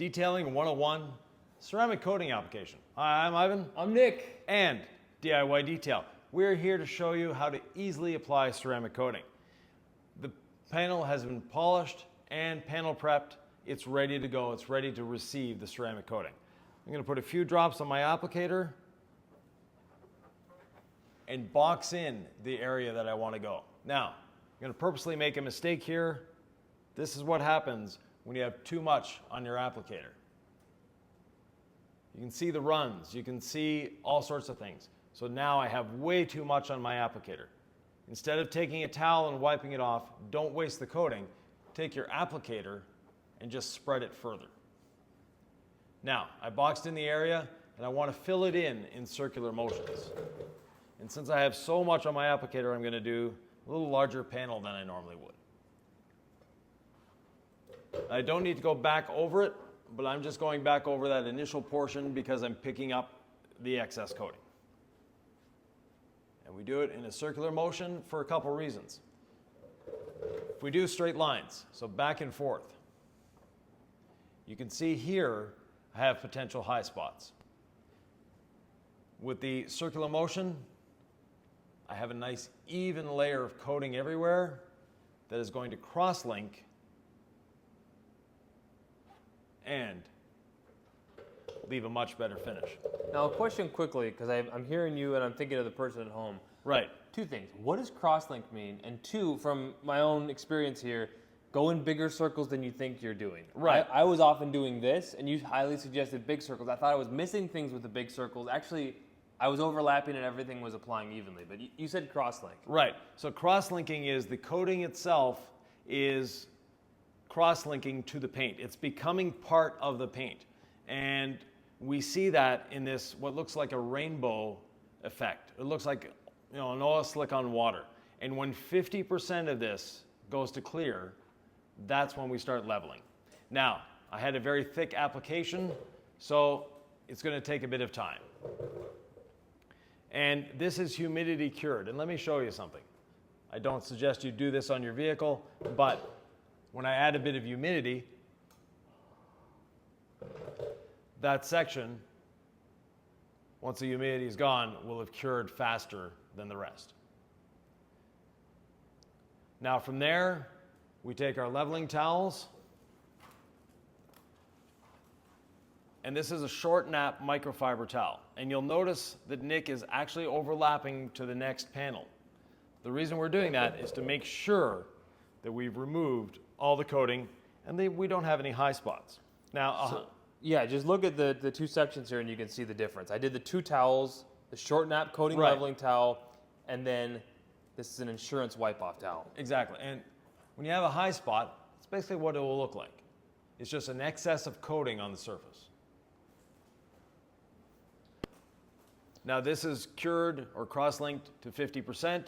Detailing 101, ceramic coating application. Hi, I'm Ivan. I'm Nick. And DIY Detail. We're here to show you how to easily apply ceramic coating. The panel has been polished and panel prepped. It's ready to go. It's ready to receive the ceramic coating. I'm going to put a few drops on my applicator and box in the area that I want to go. Now, I'm going to purposely make a mistake here. This is what happens when you have too much on your applicator. You can see the runs, you can see all sorts of things. So now I have way too much on my applicator. Instead of taking a towel and wiping it off, don't waste the coating. Take your applicator and just spread it further. Now, I boxed in the area and I want to fill it in circular motions. And since I have so much on my applicator, I'm going to do a little larger panel than I normally would. I don't need to go back over it, but I'm just going back over that initial portion because I'm picking up the excess coating. And we do it in a circular motion for a couple reasons. If we do straight lines, so back and forth, you can see here I have potential high spots. With the circular motion, I have a nice even layer of coating everywhere that is going to cross-link and leave a much better finish. Now, a question quickly, because I'm hearing you and I'm thinking of the person at home. Right. Two things. What does crosslink mean? And two, from my own experience here, go in bigger circles than you think you're doing. Right. I was often doing this, and you highly suggested big circles. I thought I was missing things with the big circles. Actually, I was overlapping and everything was applying evenly, but you said crosslink. Right. So cross-linking is the coating itself is cross-linking to the paint. It's becoming part of the paint. And we see that in this, what looks like a rainbow effect. It looks like, an oil slick on water. And when 50% of this goes to clear, that's when we start leveling. Now, I had a very thick application, so it's going to take a bit of time. And this is humidity cured. And let me show you something. I don't suggest you do this on your vehicle, but when I add a bit of humidity, that section, once the humidity is gone, will have cured faster than the rest. Now from there, we take our leveling towels, and this is a short nap microfiber towel. And you'll notice that Nick is actually overlapping to the next panel. The reason we're doing that is to make sure that we've removed all the coating and we don't have any high spots. Now, yeah, just look at the two sections here and you can see the difference. I did the two towels, the short nap coating leveling towel, and then this is an insurance wipe-off towel. Exactly. And when you have a high spot, it's basically what it will look like. It's just an excess of coating on the surface. Now this is cured or cross-linked to 50%.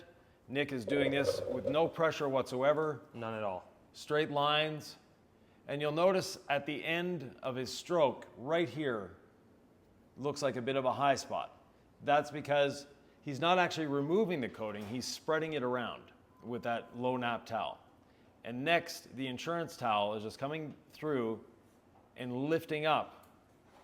Nick is doing this with no pressure whatsoever. None at all. Straight lines. And you'll notice at the end of his stroke, right here, looks like a bit of a high spot. That's because he's not actually removing the coating, he's spreading it around with that low nap towel. And next, the insurance towel is just coming through and lifting up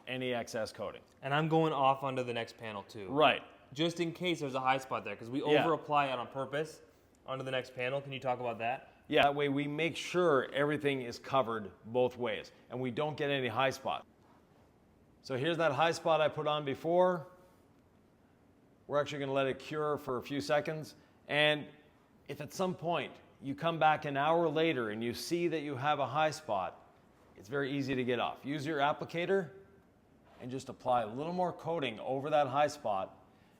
any excess coating. And I'm going off onto the next panel too. Right. Just in case there's a high spot there, because we over-apply it on purpose onto the next panel. Can you talk about that? Yeah, that way we make sure everything is covered both ways and we don't get any high spot. So here's that high spot I put on before. We're actually going to let it cure for a few seconds. And if at some point you come back an hour later and you see that you have a high spot, it's very easy to get off. Use your applicator and just apply a little more coating over that high spot,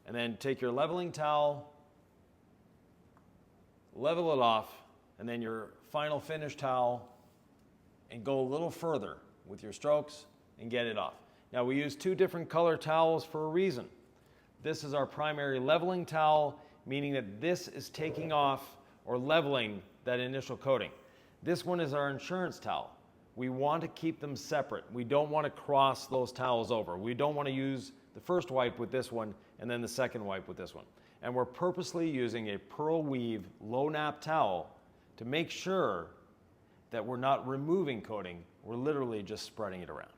and then take your leveling towel, level it off, and then your final finish towel, and go a little further with your strokes and get it off. Now we use two different color towels for a reason. This is our primary leveling towel, meaning that this is taking off or leveling that initial coating. This one is our insurance towel. We want to keep them separate. We don't want to cross those towels over. We don't want to use the first wipe with this one and then the second wipe with this one. And we're purposely using a pearl weave low nap towel to make sure that we're not removing coating, we're literally just spreading it around.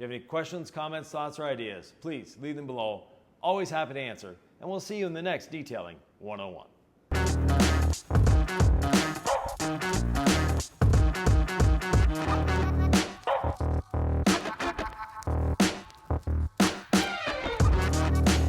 If you have any questions, comments, thoughts, or ideas, please leave them below. Always happy to answer. And we'll see you in the next Detailing 101.